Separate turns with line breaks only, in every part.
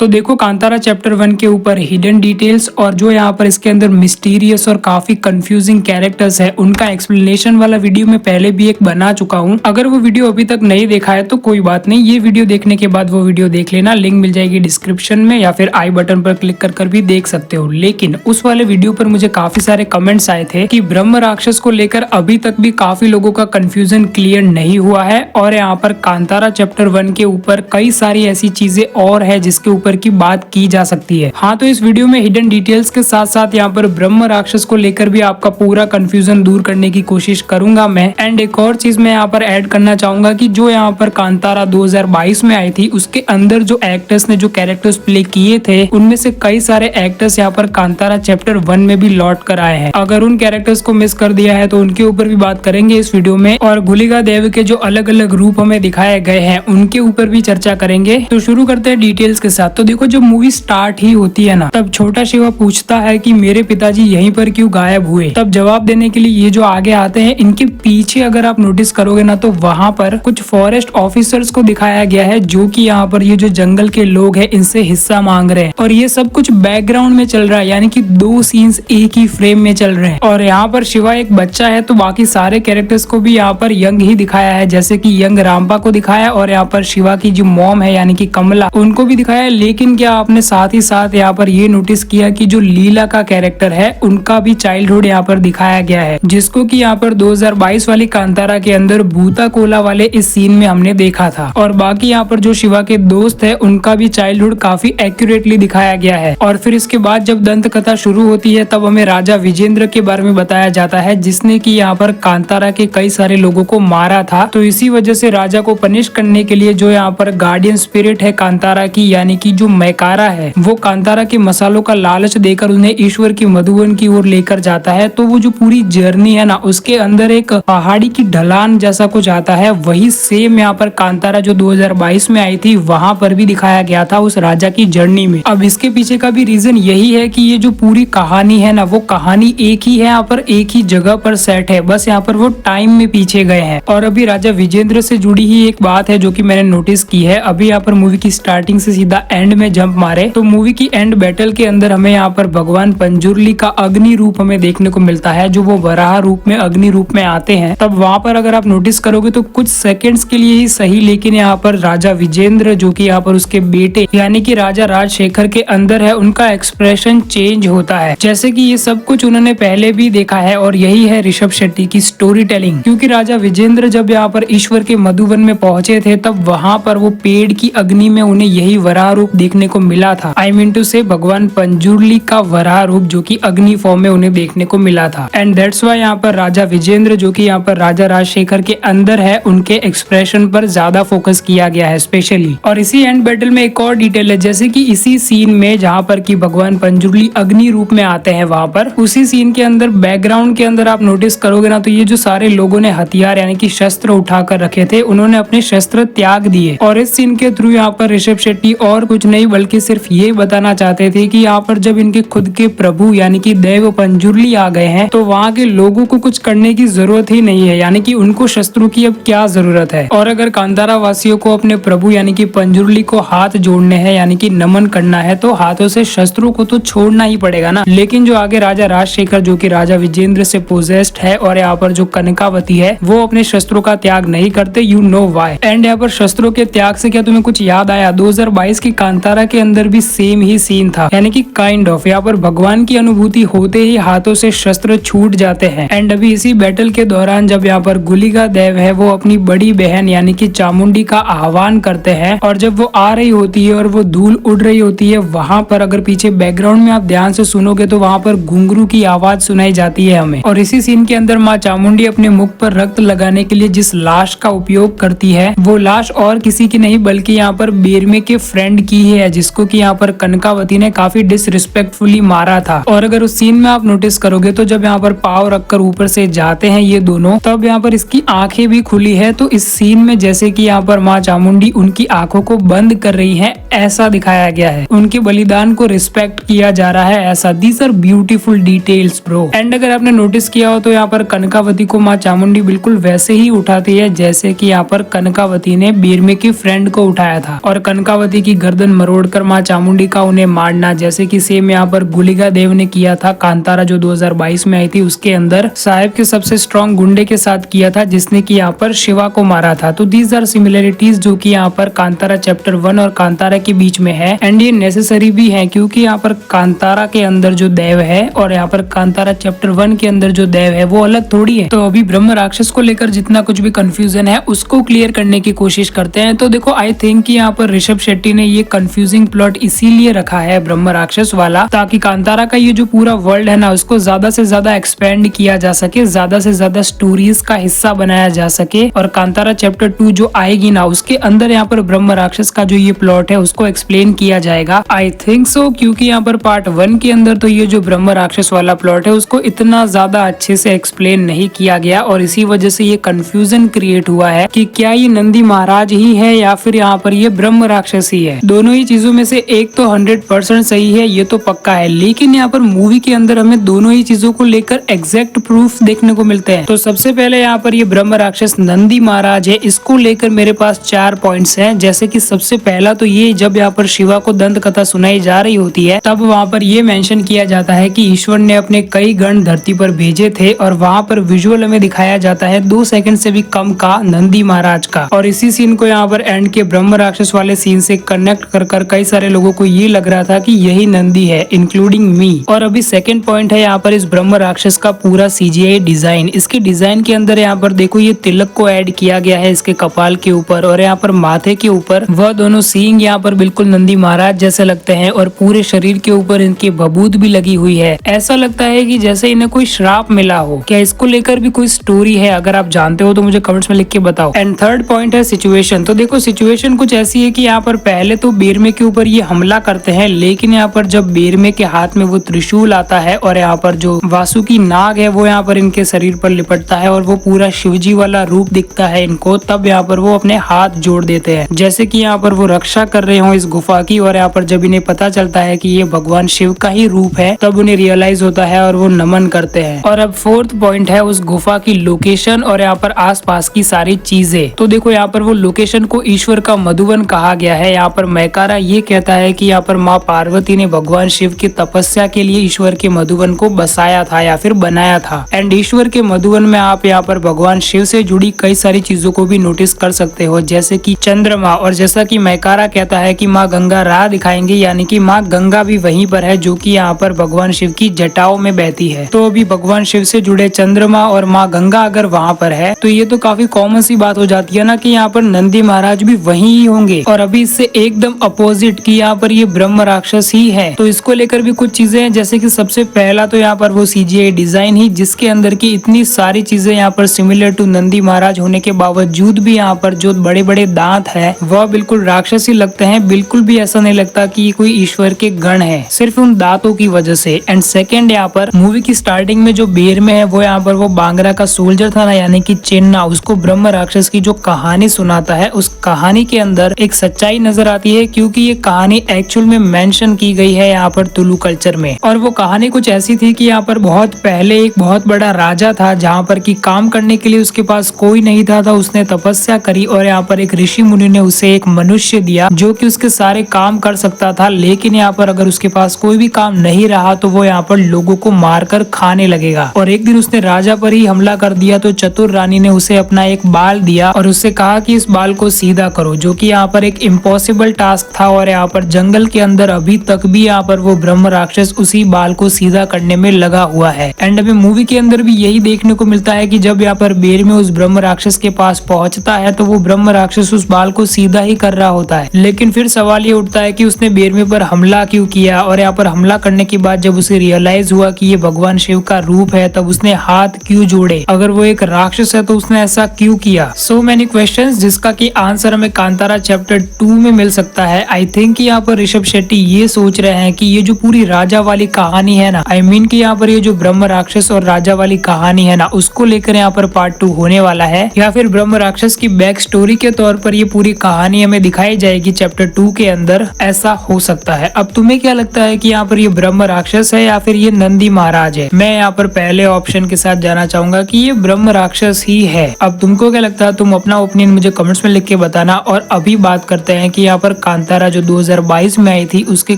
तो देखो कांतारा चैप्टर 1 के ऊपर हिडन डिटेल्स और जो यहाँ पर इसके अंदर मिस्टीरियस और काफी कंफ्यूजिंग कैरेक्टर्स है उनका एक्सप्लेनेशन वाला वीडियो मैं पहले भी एक बना चुका हूँ। अगर वो वीडियो अभी तक नहीं देखा है तो कोई बात नहीं, ये वीडियो देखने के बाद वो वीडियो देख लेना, लिंक मिल जाएगी डिस्क्रिप्शन में या फिर आई बटन पर क्लिक कर भी देख सकते हो। लेकिन उस वाले वीडियो पर मुझे काफी सारे कमेंट्स आए थे कि ब्रह्म राक्षस को लेकर अभी तक भी काफी लोगों का कंफ्यूजन क्लियर नहीं हुआ है और यहाँ पर कांतारा चैप्टर 1 के ऊपर कई सारी ऐसी चीजें और है जिसके ऊपर की बात की जा सकती है। हाँ, तो इस वीडियो में हिडन डिटेल्स के साथ साथ यहाँ पर ब्रह्म राक्षस को लेकर भी आपका पूरा कंफ्यूजन दूर करने की कोशिश करूंगा मैं। एंड एक और चीज मैं यहाँ पर ऐड करना चाहूंगा कि जो यहाँ पर कांतारा 2022 में आई थी उसके अंदर जो एक्टर्स ने जो कैरेक्टर्स प्ले किए थे उनमें से कई सारे एक्टर्स यहाँ पर कांतारा चैप्टर 1 में भी लौट कर आए हैं। अगर उन कैरेक्टर्स को मिस कर दिया है तो उनके ऊपर भी बात करेंगे इस वीडियो में, और गुलिका देव के जो अलग अलग रूप हमें दिखाए गए हैं उनके ऊपर भी चर्चा करेंगे। तो शुरू करते हैं डिटेल्स के साथ। तो देखो जब मूवी स्टार्ट ही होती है ना, तब छोटा शिवा पूछता है कि मेरे पिताजी यहीं पर क्यों गायब हुए। तब जवाब देने के लिए ये जो आगे आते हैं इनके पीछे अगर आप नोटिस करोगे ना तो वहाँ पर कुछ फॉरेस्ट ऑफिसर्स को दिखाया गया है जो कि यहाँ पर ये जो जंगल के लोग हैं इनसे हिस्सा मांग रहे हैं, और ये सब कुछ बैकग्राउंड में चल रहा है, यानी कि दो सीन्स एक ही फ्रेम में चल रहे हैं। और यहाँ पर शिवा एक बच्चा है तो बाकी सारे कैरेक्टर्स को भी यहाँ पर यंग ही दिखाया है, जैसे कि यंग रामपा को दिखाया और यहाँ पर शिवा की जो मॉम है यानी कि कमला उनको भी दिखाया। लेकिन क्या आपने साथ ही साथ यहाँ पर ये नोटिस किया कि जो लीला का कैरेक्टर है उनका भी चाइल्डहुड यहाँ पर दिखाया गया है, जिसको कि यहाँ पर 2022 वाली कांतारा के अंदर भूता कोला वाले इस सीन में हमने देखा था। और बाकी यहाँ पर जो शिवा के दोस्त है उनका भी चाइल्डहुड काफी एक्यूरेटली दिखाया गया है। और फिर इसके बाद जब दंत कथा शुरू होती है तब हमें राजा विजेंद्र के बारे में बताया जाता है, जिसने की यहाँ पर कांतारा के कई सारे लोगों को मारा था। तो इसी वजह से राजा को पनिश करने के लिए जो यहाँ पर गार्डियन स्पिरिट है कांतारा की यानी कि जो मैकारा है वो कांतारा के मसालों का लालच देकर उन्हें ईश्वर की मधुवन की ओर लेकर जाता है। तो वो जो पूरी जर्नी है ना उसके अंदर एक पहाड़ी की ढलान जैसा कुछ आता है, वही सेम यहाँ पर कांतारा जो 2022 में आई थी वहां पर भी दिखाया गया था उस राजा की जर्नी में। अब इसके पीछे का भी रीजन यही है कि ये जो पूरी कहानी है ना वो कहानी एक ही है, यहाँ पर एक ही जगह पर सेट है, बस यहाँ पर वो टाइम में पीछे गए हैं। और अभी राजा विजेंद्र से जुड़ी ही एक बात है जो कि मैंने नोटिस की है। अभी यहाँ पर मूवी की स्टार्टिंग से सीधा एंड में जंप मारे तो मूवी की एंड बैटल के अंदर हमें यहाँ पर भगवान पंजुर्ली का अग्नि रूप हमें देखने को मिलता है, जो वो वराह रूप में अग्नि रूप में आते हैं। तब वहां पर अगर आप नोटिस करोगे तो कुछ सेकंड्स के लिए ही सही, लेकिन यहाँ पर राजा विजेंद्र जो कि यहाँ पर उसके बेटे यानी कि राजा राजशेखर के अंदर है उनका एक्सप्रेशन चेंज होता है, जैसे कि ये सब कुछ उन्होंने पहले भी देखा है। और यही है ऋषभ शेट्टी की स्टोरी टेलिंग, क्योंकि राजा विजेंद्र जब यहाँ पर ईश्वर के मधुवन में पहुंचे थे तब वहां पर वो पेड़ की अग्नि में उन्हें यही वराह रूप देखने को मिला था। आई मीन टू से भगवान पंजुर्ली का वराह रूप जो कि अग्नि फॉर्म में उन्हें देखने को मिला था। एंड दैट्स व्हाई यहाँ पर राजा विजेंद्र जो कि यहाँ पर राजा राजशेखर के अंदर है उनके एक्सप्रेशन पर ज्यादा फोकस किया गया है स्पेशली। और इसी एंड बैटल में एक और डिटेल है, जैसे कि इसी सीन में जहाँ पर कि भगवान पंजुर्ली अग्नि रूप में आते हैं वहां पर उसी सीन के अंदर बैकग्राउंड के अंदर आप नोटिस करोगे ना तो ये जो सारे लोगों ने हथियार यानी कि शस्त्र उठाकर रखे थे उन्होंने अपने शस्त्र त्याग दिए। और इस सीन के थ्रू यहाँ पर ऋषभ शेट्टी और कुछ नहीं बल्कि सिर्फ ये बताना चाहते थे कि यहाँ पर जब इनके खुद के प्रभु यानी कि देव पंजुर्ली आ गए हैं तो वहाँ के लोगों को कुछ करने की जरूरत ही नहीं है, यानी कि उनको शस्त्रों की अब क्या जरूरत है। और अगर कांतारा वासियों को अपने प्रभु यानी कि पंजुर्ली को हाथ जोड़ने हैं यानी कि नमन करना है तो हाथों से शस्त्रों को तो छोड़ना ही पड़ेगा ना। लेकिन जो आगे राजा राजशेखर जो कि राजा विजेंद्र से पोजेस्ड है और यहाँ पर जो कनकावती है वो अपने शस्त्रों का त्याग नहीं करते, यू नो व्हाई। एंड यहाँ पर शस्त्रों के त्याग से क्या तुम्हें कुछ याद आया, 2022 की कांतारा के अंदर भी सेम ही सीन था, यानी कि काइंड ऑफ यहाँ पर भगवान की अनुभूति होते ही हाथों से शस्त्र छूट जाते हैं। एंड अभी इसी बैटल के दौरान जब यहाँ पर गुलिका देव है वो अपनी बड़ी बहन यानी कि चामुंडी का आह्वान करते हैं और जब वो आ रही होती है और वो धूल उड़ रही होती है वहां पर अगर पीछे बैकग्राउंड में आप ध्यान से सुनोगे तो वहां पर घुंघरू की आवाज सुनाई जाती है हमें। और इसी सीन के अंदर माँ चामुंडी अपने मुख पर रक्त लगाने के लिए जिस लाश का उपयोग करती है वो लाश और किसी की नहीं बल्कि यहाँ पर बेरमे के फ्रेंड की है, जिसको कि यहाँ पर कनकावती ने काफी डिसरिस्पेक्टफुली मारा था। और अगर उस सीन में आप नोटिस करोगे तो जब यहाँ पर पाव रखकर ऊपर से जाते हैं ये दोनों तब यहाँ पर इसकी आंखें भी खुली है। तो इस सीन में जैसे कि यहाँ पर माँ चामुंडी उनकी आंखों को बंद कर रही है ऐसा दिखाया गया है, उनके बलिदान को रिस्पेक्ट किया जा रहा है ऐसा। These are beautiful details bro. And अगर आपने नोटिस किया हो तो यहाँ पर कनकावती को माँ चामुंडी बिल्कुल वैसे ही उठाती है जैसे कि यहाँ पर कनकावती ने बेरमे के फ्रेंड को उठाया था और कनकावती की गर्दन गर्दन मरोड़कर मां चामुंडी का उन्हें मारना, जैसे कि सेम यहाँ पर गुलिका देव ने किया था कांतारा जो 2022 में आई थी उसके अंदर साहेब के सबसे स्ट्रॉन्ग गुंडे के साथ किया था, जिसने कि यहाँ पर शिवा को मारा था। तो दीज आर सिमिलरिटीज जो कि यहाँ पर कांतारा चैप्टर 1 और कांतारा के बीच में है, एंड ये नेसेसरी भी है क्योंकि यहाँ पर कांतारा के अंदर जो देव है और यहाँ पर कांतारा चैप्टर 1 के अंदर जो देव है वो अलग थोड़ी है। तो अभी ब्रह्म राक्षस को लेकर जितना कुछ भी कंफ्यूजन है उसको क्लियर करने की कोशिश करते हैं। तो देखो आई थिंक कि यहाँ पर ऋषभ शेट्टी ने ये कंफ्यूजिंग प्लॉट इसीलिए रखा है ब्रह्म राक्षस वाला, ताकि कांतारा का ये जो पूरा वर्ल्ड है ना उसको ज्यादा से ज्यादा एक्सपेंड किया जा सके, ज्यादा से ज्यादा स्टोरीज का हिस्सा बनाया जा सके, और कांतारा चैप्टर 2 जो आएगी ना उसके अंदर यहाँ पर ब्रह्म राक्षस का जो ये प्लॉट है उसको एक्सप्लेन किया जाएगा। आई थिंक सो, क्योंकि यहाँ पर पार्ट 1 के अंदर तो ये जो ब्रह्म राक्षस वाला प्लॉट है उसको इतना ज्यादा अच्छे से एक्सप्लेन नहीं किया गया, और इसी वजह से ये कंफ्यूजन क्रिएट हुआ है कि क्या ये नंदी महाराज ही है या फिर यहाँ पर ये ब्रह्म राक्षस ही है। दोनों ही चीजों में से एक तो 100% सही है, ये तो पक्का है, लेकिन यहाँ पर मूवी के अंदर हमें दोनों ही चीजों को लेकर एग्जैक्ट प्रूफ देखने को मिलते हैं। तो सबसे पहले यहाँ पर ये ब्रह्म राक्षस नंदी महाराज है, इसको लेकर मेरे पास 4 पॉइंट्स हैं। जैसे कि सबसे पहला तो ये, जब यहाँ पर शिवा को दंत कथा सुनाई जा रही होती है तब वहाँ पर ये मेंशन किया जाता है कि ईश्वर ने अपने कई गण धरती पर भेजे थे, और वहाँ पर विजुअल हमें दिखाया जाता है 2 सेकंड से भी कम का नंदी महाराज का। और इसी सीन को यहाँ पर एंड के ब्रह्म राक्षस वाले सीन से कनेक्ट कर कई सारे लोगों को ये लग रहा था कि यही नंदी है, इंक्लूडिंग मी। और अभी सेकंड पॉइंट है यहाँ पर इस ब्रह्म राक्षस का पूरा CGI डिजाइन। इसके डिजाइन के अंदर यहाँ पर देखो ये तिलक को ऐड किया गया है इसके कपाल के ऊपर, और यहाँ पर माथे के ऊपर वह दोनों सींग यहाँ पर बिल्कुल नंदी महाराज जैसे लगते हैं, और पूरे शरीर के ऊपर इनकी बबूत भी लगी हुई है। ऐसा लगता है कि जैसे इन्हें कोई श्राप मिला हो। क्या इसको लेकर भी कोई स्टोरी है? अगर आप जानते हो तो मुझे कमेंट्स में लिख के बताओ। एंड थर्ड पॉइंट है सिचुएशन। तो देखो सिचुएशन कुछ ऐसी है कि यहाँ पर पहले तो बेरमे के ऊपर ये हमला करते हैं, लेकिन यहाँ पर जब बेरमे के हाथ में वो त्रिशूल आता है और यहाँ पर जो वासुकी नाग है वो यहाँ पर इनके शरीर पर लिपटता है और वो पूरा शिवजी वाला रूप दिखता है इनको, तब यहाँ पर वो अपने हाथ जोड़ देते हैं जैसे कि यहाँ पर वो रक्षा कर रहे हो इस गुफा की। और यहाँ पर जब इन्हें पता चलता है कि ये भगवान शिव का ही रूप है तब उन्हें रियलाइज होता है और वो नमन करते हैं। और अब फोर्थ पॉइंट है उस गुफा की लोकेशन और यहाँ पर आसपास की सारी चीजें। तो देखो यहाँ पर वो लोकेशन को ईश्वर का मधुवन कहा गया है। यहाँ पर मैकारा ये कहता है कि यहाँ पर माँ पार्वती ने भगवान शिव की तपस्या के लिए ईश्वर के मधुवन को बसाया था या फिर बनाया था। एंड ईश्वर के मधुवन में आप यहाँ पर भगवान शिव से जुड़ी कई सारी चीजों को भी नोटिस कर सकते हो, जैसे कि चंद्रमा, और जैसा कि मैकारा कहता है कि माँ गंगा राह दिखाएंगे, यानी कि माँ गंगा भी वहीं पर है जो कि यहाँ पर भगवान शिव की जटाओं में बहती है। तो अभी भगवान शिव से जुड़े चंद्रमा और माँ गंगा अगर वहाँ पर है तो ये तो काफी कॉमन सी बात हो जाती है ना कि यहाँ पर नंदी महाराज भी वहीं ही होंगे। और अभी इससे एकदम अपोजिट कि यहाँ पर ये ब्रह्म राक्षस ही है। तो इसको लेकर भी कुछ चीजें हैं, जैसे कि सबसे पहला तो यहाँ पर वो CGI डिजाइन ही, जिसके अंदर की इतनी सारी चीजें यहाँ पर सिमिलर टू नंदी महाराज होने के बावजूद भी यहाँ पर जो बड़े बड़े दांत है वह बिल्कुल राक्षसी लगते हैं। बिल्कुल भी ऐसा नहीं लगता कि कोई ईश्वर के गण है, सिर्फ उन दांतों की वजह से। एंड सेकेंड, यहाँ पर मूवी की स्टार्टिंग में जो बेर में है वो यहाँ पर वो बांगरा का सोल्जर था ना, यानी कि चेन्ना, उसको ब्रह्म राक्षस की जो कहानी सुनाता है उस कहानी के अंदर एक सच्चाई नजर आती है, क्योंकि ये कहानी एक्चुअल में मेंशन की गई है यहाँ पर तुलु कल्चर में। और वो कहानी कुछ ऐसी थी कि यहाँ पर बहुत पहले एक बहुत बड़ा राजा था जहाँ पर कि काम करने के लिए उसके पास कोई नहीं था, उसने तपस्या करी और यहाँ पर एक ऋषि मुनि ने उसे एक मनुष्य दिया जो कि उसके सारे काम कर सकता था। लेकिन यहाँ पर अगर उसके पास कोई भी काम नहीं रहा तो वो यहाँ पर लोगों को मारकर खाने लगेगा। और एक दिन उसने राजा पर ही हमला कर दिया तो चतुर रानी ने उसे अपना एक बाल दिया और उससे कहा कि इस बाल को सीधा करो, जो कि यहाँ पर एक इम्पॉसिबल टास्क था। और यहाँ पर जंगल के अंदर अभी तक भी यहाँ पर वो ब्रह्म राक्षस उसी बाल को सीधा करने में लगा हुआ है। एंड अभी मूवी के अंदर भी यही देखने को मिलता है कि जब यहाँ पर बेर में उस ब्रह्म राक्षस के पास पहुंचता है तो वो ब्रह्म राक्षस उस बाल को सीधा ही कर रहा होता है। लेकिन फिर सवाल ये उठता है कि उसने बेरमे पर हमला क्यों किया, और यहाँ पर हमला करने के बाद जब उसे रियलाइज हुआ कि ये भगवान शिव का रूप है तब उसने हाथ क्यों जोड़े। अगर वो एक राक्षस है तो उसने ऐसा क्यों किया। सो मेनी क्वेश्चंस जिसका कि आंसर हमें कांतारा चैप्टर 2 में मिल सकता है। आई थिंक यहाँ पर ऋषभ शेट्टी ये सोच रहे हैं कि ये जो पूरी राजा वाली कहानी है ना, आई मीन कि यहाँ पर ये जो ब्रह्म राक्षस और राजा वाली कहानी है ना, उसको लेकर यहाँ पर पार्ट 2 होने वाला है, या फिर ब्रह्म राक्षस की बैक स्टोरी के तौर पर ये पूरी कहानी हमें दिखाई जाएगी चैप्टर 2 के अंदर। ऐसा हो सकता है। अब तुम्हें क्या लगता है कि यहाँ पर ये ब्रह्म राक्षस है या फिर ये नंदी महाराज है? मैं यहाँ पर पहले ऑप्शन के साथ जाना चाहूंगा कि ये ब्रह्म राक्षस ही है। अब तुमको क्या लगता है? तुम अपना ओपिनियन मुझे कमेंट्स में लिख के बताना। और अभी बात करते हैं कि यहाँ पर कांतारा जो 2022 में आई थी उसके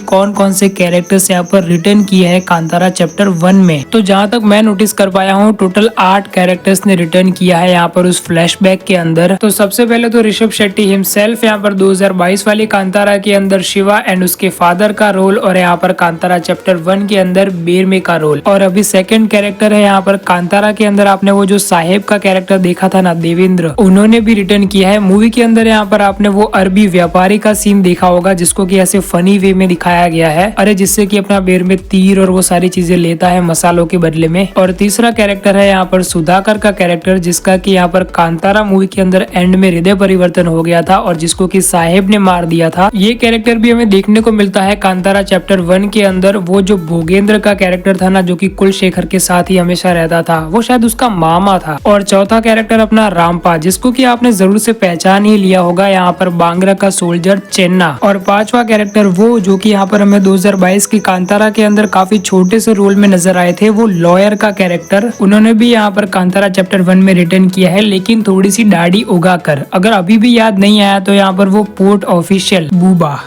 कौन कौन से कैरेक्टर्स यहाँ पर रिटर्न किए हैं कांतारा चैप्टर 1 में। तो जहाँ तक मैं नोटिस कर पाया हूँ टोटल 8 कैरेक्टर्स ने रिटर्न किया है यहाँ पर उस फ्लैशबैक के अंदर। तो सबसे पहले तो ऋषभ शेट्टी हिमसेल्फ यहाँ पर 2022 वाली कांतारा के अंदर शिवा एंड उसके फादर का रोल, और यहाँ पर कांतारा चैप्टर 1 के अंदर बेरमे का रोल। और अभी सेकंड कैरेक्टर है यहाँ पर कांतारा के अंदर आपने वो जो साहेब का कैरेक्टर देखा था ना देवेंद्र, उन्होंने भी रिटर्न किया है। मूवी के अंदर यहाँ पर आपने वो अरबी व्यापारी का सीन देखा होगा जिसको कि ऐसे फनी वे में दिखाया गया है, अरे जिससे कि अपना बेरमे तीर और वो सारी चीजें लेता है मसालों के बदले में। और तीसरा कैरेक्टर है यहाँ पर सुधाकर का कैरेक्टर जिसका कि यहाँ पर कांतारा मूवी के अंदर एंड में हृदय परिवर्तन हो गया था और जिसको कि साहेब ने मार दिया था। ये कैरेक्टर भी हमें देखने को मिलता है कांतारा चैप्टर 1 के अंदर। वो जो भोगेंद्र का कैरेक्टर था ना जो कि कुलशेखर के साथ ही हमेशा रहता था, वो शायद उसका मामा था। और चौथा कैरेक्टर अपना रामपा जिसको कि आपने जरूर से पहचान ही लिया होगा, यहाँ पर बांग्रा का सोल्जर चेन्ना। और पांचवा कैरेक्टर वो जो कि यहाँ पर हमें 2022 की कांतारा के अंदर काफी छोटे से रोल में नजर आए थे, वो लॉयर का कैरेक्टर। उन्होंने भी यहाँ पर कांतारा चैप्टर 1 में रिटर्न किया है लेकिन थोड़ी सी दाढ़ी उगाकर। अगर अभी भी याद नहीं आया तो यहाँ पर वो पोर्ट ऑफिशियल बूबा,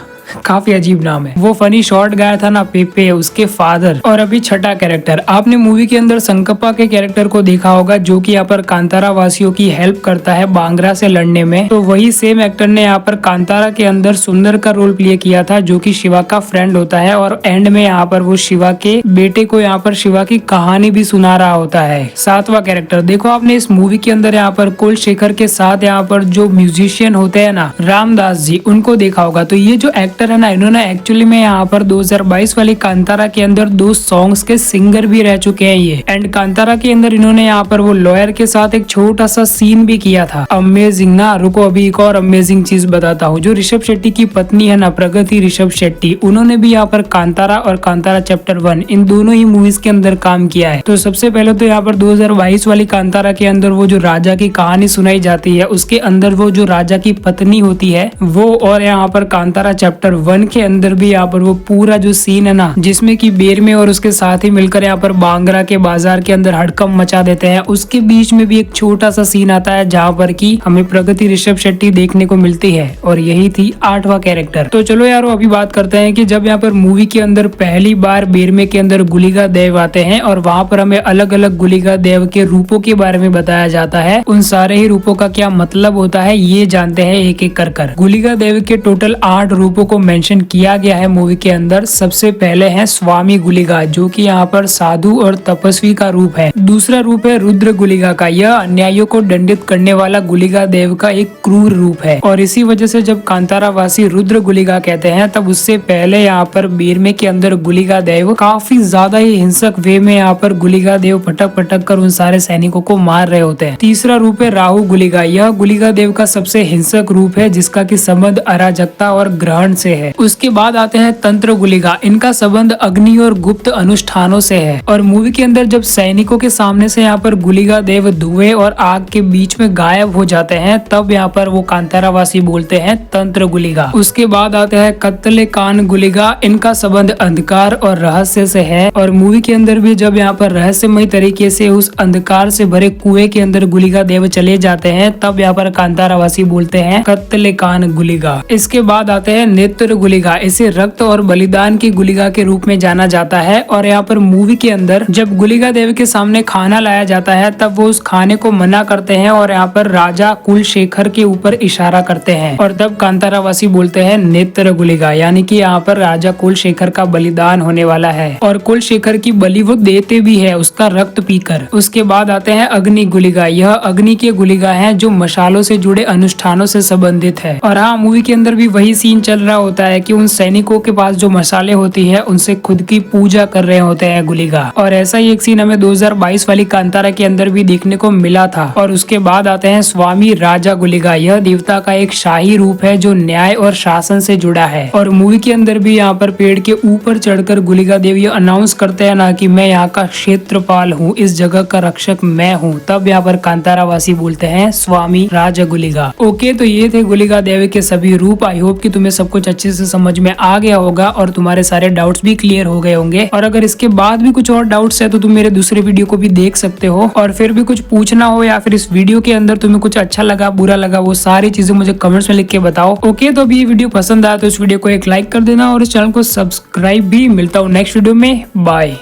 काफी अजीब नाम है, वो फनी शॉट गाया था ना पेपे, उसके फादर। और अभी छठा कैरेक्टर आपने मूवी के अंदर संकप्पा के कैरेक्टर को देखा होगा जो कि यहाँ पर कांतारा वासियों की हेल्प करता है बांग्रा से लड़ने में। तो वही सेम एक्टर ने यहाँ पर कांतारा के अंदर सुंदर का रोल प्ले किया था जो कि शिवा का फ्रेंड होता है और एंड में यहाँ पर वो शिवा के बेटे को यहाँ पर शिवा की कहानी भी सुना रहा होता है। सातवां कैरेक्टर देखो आपने इस मूवी के अंदर यहाँ पर कुलशेखर के साथ यहाँ पर जो म्यूजिशियन होते हैं ना रामदास जी, उनको देखा होगा। तो ये जो एक्टर है ना इन्होंने एक्चुअली में यहाँ पर 2022 वाली कांतारा के अंदर 2 सॉन्ग्स के सिंगर भी रह चुके हैं ये। एंड कांतारा के अंदर इन्होंने यहाँ पर वो लॉयर के साथ एक छोटा सा सीन भी किया था। अमेजिंग ना। रुको अभी एक और अमेजिंग चीज बताता हूँ। जो ऋषभ शेट्टी की पत्नी है ना प्रगति ऋषभ शेट्टी, उन्होंने भी यहाँ पर कांतारा और कांतारा चैप्टर 1 इन दोनों ही मूवीज के अंदर काम किया है। तो सबसे पहले तो यहाँ पर 2022 वाली कांतारा के अंदर वो जो राजा की कहानी सुनाई जाती है उसके अंदर वो जो राजा की पत्नी होती है वो, और यहाँ पर कांतारा चैप्टर 1 के अंदर भी यहाँ पर वो पूरा जो सीन है ना जिसमें कि बेरमे और उसके साथ ही मिलकर यहाँ पर बांग्रा के बाजार के अंदर हड़कंप मचा देते हैं, उसके बीच में भी एक छोटा सा सीन आता है जहाँ पर कि हमें प्रगति ऋषभ शेट्टी देखने को मिलती है। और यही थी 8वां कैरेक्टर। तो चलो यार अभी बात करते हैं कि जब यहाँ पर मूवी के अंदर पहली बार बेरमे के अंदर गुलिका देव आते हैं और वहाँ पर हमें अलग अलग गुलिका देव के रूपों के बारे में बताया जाता है, उन सारे ही रूपों का क्या मतलब होता है ये जानते हैं एक एक कर। गुलिका देव के टोटल 8 रूपों को मेंशन किया गया है मूवी के अंदर। सबसे पहले है स्वामी गुलिका जो कि यहाँ पर साधु और तपस्वी का रूप है। दूसरा रूप है रुद्र गुलिका का, यह अन्यायियों को दंडित करने वाला गुलिका देव का एक क्रूर रूप है। और इसी वजह से जब कांतारा वासी रुद्र गुलिका कहते हैं तब उससे पहले यहाँ पर बेरमे के अंदर गुलिका देव काफी ज्यादा ही हिंसक वे में यहाँ पर गुलिका देव पटक पटक कर उन सारे सैनिकों को मार रहे होते हैं। तीसरा रूप है राहु गुलिका, यह गुलिका देव का सबसे हिंसक रूप है जिसका की संबंध अराजकता और ग्रहण से है। उसके बाद आते हैं तंत्र गुलिका, इनका संबंध अग्नि और गुप्त अनुष्ठानों से है। और मूवी के अंदर जब सैनिकों के सामने से यहाँ पर गुलिका देव धुएं और आग के बीच में गायब हो जाते हैं तब यहाँ पर वो कांतारावासी बोलते हैं तंत्र गुलिका। उसके बाद आते हैं कत्ले कान गुलिका, इनका संबंध अंधकार और रहस्य से है। और मूवी के अंदर भी जब यहाँ पर रहस्यमय तरीके से उस अंधकार से भरे कुएं के अंदर गुलिका देव चले जाते हैं तब यहाँ पर कांतारावासी बोलते हैं कत्ले कान गुलिका। इसके बाद आते हैं नेत्र गुलिका, इसे रक्त और बलिदान की गुलिका के रूप में जाना जाता है। और यहाँ पर मूवी के अंदर जब गुलिका देव के सामने खाना लाया जाता है तब वो उस खाने को मना करते हैं और यहाँ पर राजा कुलशेखर के ऊपर इशारा करते हैं और तब कांतारावासी बोलते हैं नेत्र गुलिका, यानी कि यहाँ पर राजा कुलशेखर का बलिदान होने वाला है और कुलशेखर की बलि वो देते भी है उसका रक्त पीकर। उसके बाद आते हैं अग्नि गुलिका, यह अग्नि के गुलिका है जो मशालों से जुड़े अनुष्ठानों से संबंधित है। और हाँ मूवी के अंदर भी वही सीन चल रहा होता है कि उन सैनिकों के पास जो मसाले होती है उनसे खुद की पूजा कर रहे होते हैं गुलिका। और ऐसा ही एक सीन हमें 2022 वाली कांतारा के अंदर भी देखने को मिला था। और उसके बाद आते हैं स्वामी राजा गुलिका, यह देवता का एक शाही रूप है जो न्याय और शासन से जुड़ा है। और मूवी के अंदर भी यहाँ पर पेड़ के ऊपर चढ़कर गुलिका देव ये अनाउंस करते हैं ना कि मैं यहाँ का क्षेत्रपाल हूँ, इस जगह का रक्षक मैं हूँ। तब यहाँ पर कांतारावासी बोलते हैं स्वामी राजा गुलिका। ओके, तो ये थे गुलिका देव के सभी रूप। आई होप कि तुम्हें सब कुछ अच्छे से समझ में आ गया होगा और तुम्हारे सारे डाउट्स भी क्लियर हो गए होंगे। और अगर इसके बाद भी कुछ और डाउट्स है तो तुम मेरे दूसरे वीडियो को भी देख सकते हो, और फिर भी कुछ पूछना हो या फिर इस वीडियो के अंदर तुम्हें कुछ अच्छा लगा बुरा लगा वो सारी चीजें मुझे कमेंट्स में लिख के बताओ। ओके, तो अभी ये वीडियो पसंद आया तो इस वीडियो को एक लाइक कर देना और इस चैनल को सब्सक्राइब भी। मिलता हूँ नेक्स्ट वीडियो में, बाय।